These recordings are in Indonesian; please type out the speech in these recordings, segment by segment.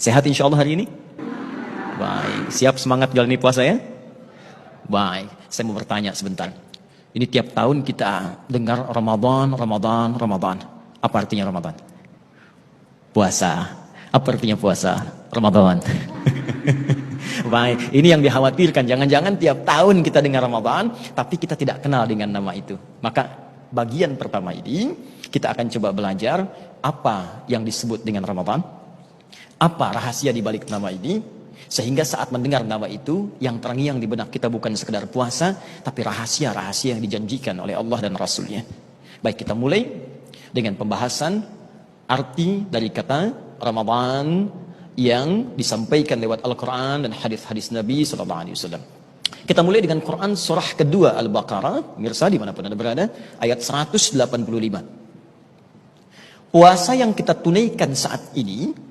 Sehat insya Allah hari ini? Baik. Siap semangat jalani puasa ya? Baik. Saya mau bertanya sebentar. Ini tiap tahun kita dengar Ramadan, Ramadan, Ramadan. Apa artinya Ramadan? Puasa. Apa artinya puasa? Ramadan. Baik. Ini yang dikhawatirkan. Jangan-jangan tiap tahun kita dengar Ramadan, tapi kita tidak kenal dengan nama itu. Maka bagian pertama ini, kita akan coba belajar apa yang disebut dengan Ramadan. Apa rahasia di balik nama ini? Sehingga saat mendengar nama itu, yang terngiang di benak kita bukan sekedar puasa, tapi rahasia-rahasia yang dijanjikan oleh Allah dan Rasulnya. Baik, kita mulai dengan pembahasan arti dari kata Ramadan yang disampaikan lewat Al-Quran dan hadis-hadis Nabi SAW. Kita mulai dengan Quran surah kedua Al-Baqarah, mirsa dimanapun Anda berada, ayat 185. Puasa yang kita tunaikan saat ini,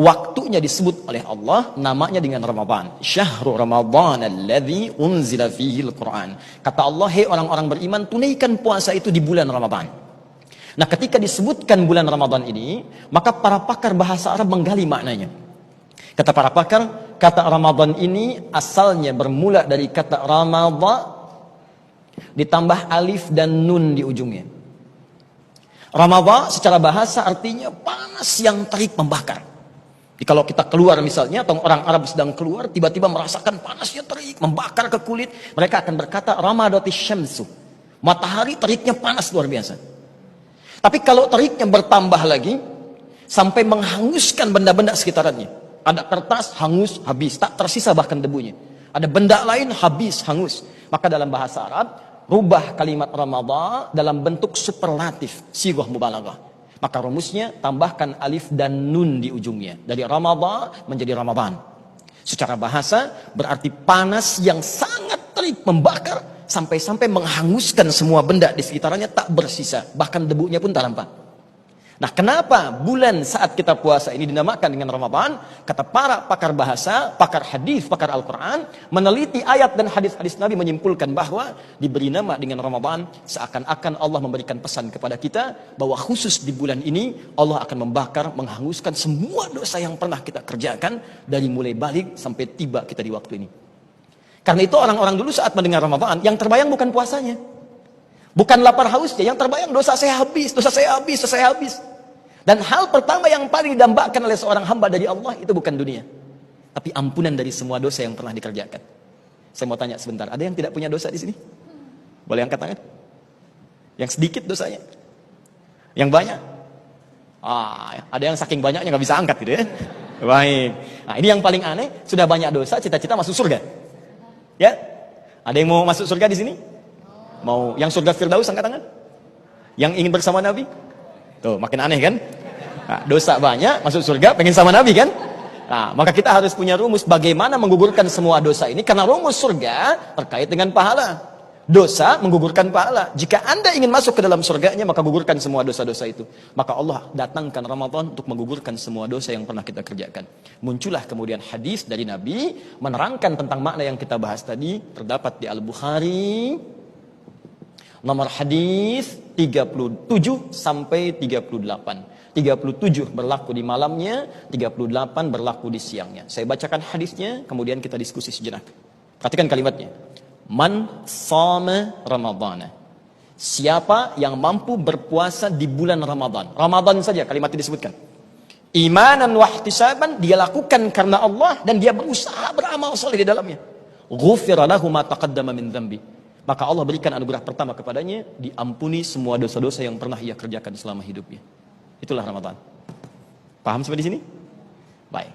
waktunya disebut oleh Allah, namanya dengan Ramadan. Syahrul Ramadan alladzi unzila fihi al-Quran. Kata Allah, hei orang-orang beriman, tunaikan puasa itu di bulan Ramadan. Nah, ketika disebutkan bulan Ramadan ini, maka para pakar bahasa Arab menggali maknanya. Kata para pakar, kata Ramadan ini asalnya bermula dari kata Ramadha ditambah alif dan nun di ujungnya. Ramadha secara bahasa artinya panas yang terik membakar. Jadi kalau kita keluar misalnya, atau orang Arab sedang keluar, tiba-tiba merasakan panasnya terik, membakar ke kulit, mereka akan berkata, Ramadatis syamsu. Matahari teriknya panas luar biasa. Tapi kalau teriknya bertambah lagi, sampai menghanguskan benda-benda sekitarannya. Ada kertas, hangus, habis. Tak tersisa bahkan debunya. Ada benda lain, habis, hangus. Maka dalam bahasa Arab, rubah kalimat Ramadhan dalam bentuk superlatif, sighah mubalaghah. Maka rumusnya tambahkan alif dan nun di ujungnya. Dari Ramadhan menjadi Ramadan. Secara bahasa berarti panas yang sangat terik membakar sampai-sampai menghanguskan semua benda di sekitarnya tak bersisa. Bahkan debunya pun tak nampak. Nah, kenapa bulan saat kita puasa ini dinamakan dengan Ramadan? Kata para pakar bahasa, pakar hadis, pakar Al-Quran, meneliti ayat dan hadis-hadis Nabi menyimpulkan bahwa diberi nama dengan Ramadan seakan-akan Allah memberikan pesan kepada kita bahwa khusus di bulan ini Allah akan membakar, menghanguskan semua dosa yang pernah kita kerjakan dari mulai balik sampai tiba kita di waktu ini. Karena itu orang-orang dulu saat mendengar Ramadan, yang terbayang bukan puasanya, bukan lapar hausnya, yang terbayang dosa saya habis, dosa saya habis, dosa saya habis. Dan hal pertama yang paling didambakan oleh seorang hamba dari Allah itu bukan dunia, tapi ampunan dari semua dosa yang pernah dikerjakan. Saya mau tanya sebentar, ada yang tidak punya dosa di sini? Boleh angkat tangan? Yang sedikit dosanya? Yang banyak? Ada yang saking banyaknya nggak bisa angkat gitu ya. Baik. Nah, ini yang paling aneh, sudah banyak dosa, cita-cita masuk surga. Ya? Ada yang mau masuk surga di sini? Mau yang surga Firdaus angkat tangan? Yang ingin bersama Nabi? Tuh, makin aneh kan? Nah, dosa banyak, masuk surga, pengen sama Nabi kan? Nah, maka kita harus punya rumus bagaimana menggugurkan semua dosa ini, karena rumus surga terkait dengan pahala. Dosa menggugurkan pahala. Jika Anda ingin masuk ke dalam surganya, maka gugurkan semua dosa-dosa itu. Maka Allah datangkan Ramadan untuk menggugurkan semua dosa yang pernah kita kerjakan. Muncullah kemudian hadis dari Nabi menerangkan tentang makna yang kita bahas tadi, terdapat di Al-Bukhari. Nomor hadis 37 sampai 38. 37 berlaku di malamnya, 38 berlaku di siangnya. Saya bacakan hadisnya, kemudian kita diskusi sejenak. Perhatikan kalimatnya. Man shoma Ramadhana. Siapa yang mampu berpuasa di bulan Ramadan. Ramadan saja kalimat itu disebutkan. Imanan wa ihtisaban, dia lakukan karena Allah dan dia berusaha beramal saleh di dalamnya. Ghufira lahu ma taqaddama min dzambi. Maka Allah berikan anugerah pertama kepadanya, diampuni semua dosa-dosa yang pernah ia kerjakan selama hidupnya. Itulah Ramadan. Paham sampai di sini? Baik.